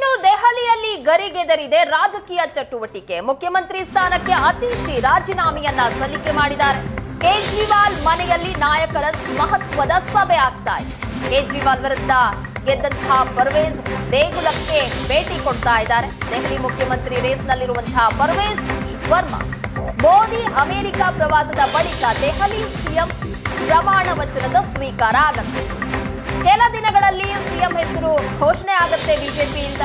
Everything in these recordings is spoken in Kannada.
ಇನ್ನು ದೆಹಲಿಯಲ್ಲಿ ಗರಿಗೆದರಿದೆ ರಾಜಕೀಯ ಚಟುವಟಿಕೆ. ಮುಖ್ಯಮಂತ್ರಿ ಸ್ಥಾನಕ್ಕೆ ಅತೀಶಿ ರಾಜೀನಾಮೆಯನ್ನ ಸಲ್ಲಿಕೆ ಮಾಡಿದ್ದಾರೆ. ಕೇಜ್ರಿವಾಲ್ ಮನೆಯಲ್ಲಿ ನಾಯಕರ ಮಹತ್ವದ ಸಭೆ ಆಗ್ತಾ ಇದೆ. ಕೇಜ್ರಿವಾಲ್ ವಿರುದ್ಧ ಗೆದ್ದಂತಹ ಪರ್ವೇಜ್ ದೇಗುಲಕ್ಕೆ ಭೇಟಿ ಕೊಡ್ತಾ ಇದ್ದಾರೆ. ದೆಹಲಿ ಮುಖ್ಯಮಂತ್ರಿ ರೇಸ್ನಲ್ಲಿರುವಂತಹ ಪರ್ವೇಜ್ ವರ್ಮಾ ಮೋದಿ ಅಮೆರಿಕ ಪ್ರವಾಸದ ಬಳಿಕ ದೆಹಲಿ ಸಿಎಂ ಪ್ರಮಾಣ ವಚನದ ಸ್ವೀಕಾರ ಆಗುತ್ತೆ. ಕೆಲ ದಿನಗಳಲ್ಲಿ ಸಿಎಂ ಹೆಸರು ಘೋಷಣೆ ಆಗುತ್ತೆ ಬಿಜೆಪಿಯಿಂದ.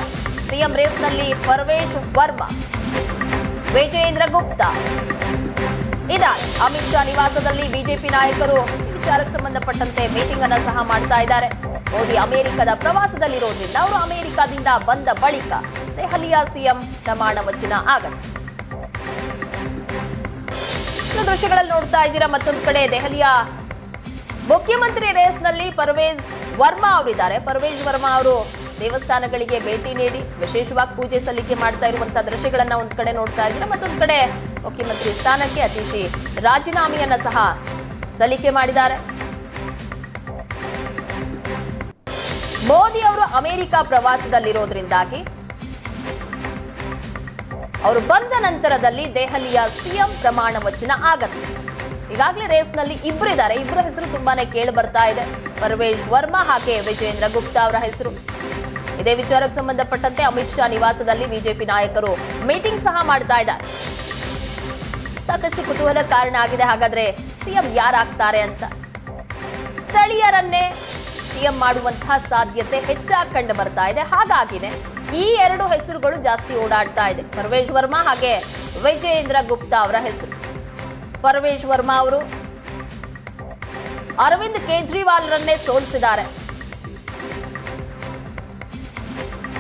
ಸಿಎಂ ರೇಸ್ನಲ್ಲಿ ಪರ್ವೇಶ್ ವರ್ಮಾ, ವಿಜೇಂದ್ರ ಗುಪ್ತಾ ಇದ್ದಾರೆ. ಅಮಿತ್ ಶಾ ನಿವಾಸದಲ್ಲಿ ಬಿಜೆಪಿ ನಾಯಕರು ವಿಚಾರಕ್ಕೆ ಸಂಬಂಧಪಟ್ಟಂತೆ ಮೀಟಿಂಗ್ ಅನ್ನು ಸಹ ಮಾಡ್ತಾ ಇದ್ದಾರೆ. ಮೋದಿ ಅಮೆರಿಕದ ಪ್ರವಾಸದಲ್ಲಿರೋದ್ರಿಂದ ಅವರು ಅಮೆರಿಕದಿಂದ ಬಂದ ಬಳಿಕ ದೆಹಲಿಯ ಸಿಎಂ ಪ್ರಮಾಣ ವಚನ ಆಗತ್ತೆ. ದೃಶ್ಯಗಳಲ್ಲಿ ನೋಡ್ತಾ ಇದ್ದೀರಾ. ಮತ್ತೊಂದು ಕಡೆ ದೆಹಲಿಯ ಮುಖ್ಯಮಂತ್ರಿ ರೇಸ್ನಲ್ಲಿ ಪರ್ವೇಜ್ ವರ್ಮಾ ಅವರಿದ್ದಾರೆ. ಪರ್ವೇಜ್ ವರ್ಮಾ ಅವರು ದೇವಸ್ಥಾನಗಳಿಗೆ ಭೇಟಿ ನೀಡಿ ವಿಶೇಷವಾಗಿ ಪೂಜೆ ಸಲ್ಲಿಕೆ ಮಾಡ್ತಾ ಇರುವಂತಹ ದೃಶ್ಯಗಳನ್ನ ಒಂದ್ ಕಡೆ ನೋಡ್ತಾ ಇದ್ದೀರಾ. ಮತ್ತೊಂದು ಕಡೆ ಮುಖ್ಯಮಂತ್ರಿ ಸ್ಥಾನಕ್ಕೆ ಅತೀಶಿ ರಾಜೀನಾಮೆಯನ್ನ ಸಹ ಸಲ್ಲಿಕೆ ಮಾಡಿದ್ದಾರೆ. ಮೋದಿ ಅವರು ಅಮೆರಿಕ ಪ್ರವಾಸದಲ್ಲಿರೋದ್ರಿಂದಾಗಿ ಅವರು ಬಂದ ನಂತರದಲ್ಲಿ ದೆಹಲಿಯ ಸಿಎಂ ಪ್ರಮಾಣ ವಚನ ಆಗತ್ತೆ. ಈಗಾಗಲೇ ರೇಸ್ನಲ್ಲಿ ಇಬ್ಬರಿದ್ದಾರೆ. ಇಬ್ಬರ ಹೆಸರು ತುಂಬಾನೇ ಕೇಳಿ ಬರ್ತಾ ಇದೆ. ಪರ್ವೇಶ್ ವರ್ಮಾ ಹಾಗೆ ವಿಜೇಂದ್ರ ಗುಪ್ತಾ ಅವರ ಹೆಸರು. ಇದೇ ವಿಚಾರಕ್ಕೆ ಸಂಬಂಧಪಟ್ಟಂತೆ ಅಮಿತ್ ಶಾ ನಿವಾಸದಲ್ಲಿ ಬಿಜೆಪಿ ನಾಯಕರು ಮೀಟಿಂಗ್ ಸಹ ಮಾಡ್ತಾ ಇದ್ದಾರೆ. ಸಾಕಷ್ಟು ಕುತೂಹಲ ಕಾರಣ ಆಗಿದೆ. ಹಾಗಾದ್ರೆ ಸಿಎಂ ಯಾರಾಗ್ತಾರೆ ಅಂತ. ಸ್ಥಳೀಯರನ್ನೇ ಸಿಎಂ ಮಾಡುವಂತಹ ಸಾಧ್ಯತೆ ಹೆಚ್ಚಾಗಿ ಕಂಡು ಬರ್ತಾ ಇದೆ. ಹಾಗಾಗಿನೇ ಈ ಎರಡು ಹೆಸರುಗಳು ಜಾಸ್ತಿ ಓಡಾಡ್ತಾ ಇದೆ. ಪರ್ವೇಶ್ ವರ್ಮಾ ಹಾಗೆ ವಿಜೇಂದ್ರ ಗುಪ್ತಾ ಅವರ ಹೆಸರು. ಪರ್ವೇಶ್ ವರ್ಮಾ ಅವರು ಅರವಿಂದ್ ಕೇಜ್ರಿವಾಲ್ರನ್ನೇ ಸೋಲಿಸಿದ್ದಾರೆ.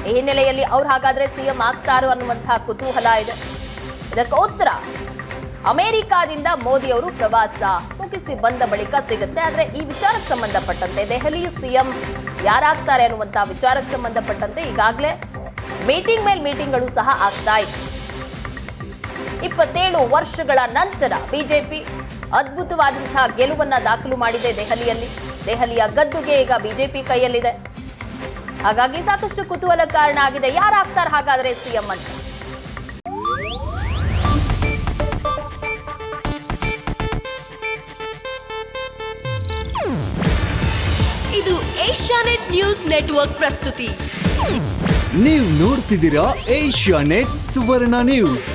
ಈ ಹಿನ್ನೆಲೆಯಲ್ಲಿ ಅವ್ರು ಹಾಗಾದ್ರೆ ಸಿಎಂ ಆಗ್ತಾರೋ ಅನ್ನುವಂತಹ ಕುತೂಹಲ ಇದೆ. ಇದಕ್ಕೆ ಉತ್ತರ ಅಮೆರಿಕಾದಿಂದ ಮೋದಿ ಅವರು ಪ್ರವಾಸ ಮುಗಿಸಿ ಬಂದ ಬಳಿಕ ಸಿಗುತ್ತೆ. ಆದ್ರೆ ಈ ವಿಚಾರಕ್ಕೆ ಸಂಬಂಧಪಟ್ಟಂತೆ ದೆಹಲಿ ಸಿಎಂ ಯಾರಾಗ್ತಾರೆ ಅನ್ನುವಂತಹ ವಿಚಾರಕ್ಕೆ ಸಂಬಂಧಪಟ್ಟಂತೆ ಈಗಾಗಲೇ ಮೀಟಿಂಗ್ ಮೇಲೆ ಮೀಟಿಂಗ್ಗಳು ಸಹ ಆಗ್ತಾ ಇದೆ. 27 ವರ್ಷಗಳ ನಂತರ ಬಿಜೆಪಿ ಅದ್ಭುತವಾದಂತಹ ಗೆಲುವನ್ನ ದಾಖಲು ಮಾಡಿದೆ ದೆಹಲಿಯಲ್ಲಿ. ದೆಹಲಿಯ ಗದ್ದುಗೆ ಈಗ ಬಿಜೆಪಿ ಕೈಯಲ್ಲಿದೆ. ಹಾಗಾಗಿ ಸಾಕಷ್ಟು ಕುತೂಹಲ ಕಾರಣ ಆಗಿದೆ. ಯಾರಾಗ್ತಾರೆ ಹಾಗಾದ್ರೆ ಸಿಎಂ ಅಂತ. ಇದು ಏಷ್ಯಾನೆಟ್ ನ್ಯೂಸ್ ನೆಟ್ವರ್ಕ್ ಪ್ರಸ್ತುತಿ. ನೀವು ನೋಡ್ತಿದ್ದೀರಾ ಏಷ್ಯಾನೆಟ್ ಸುವರ್ಣ ನ್ಯೂಸ್.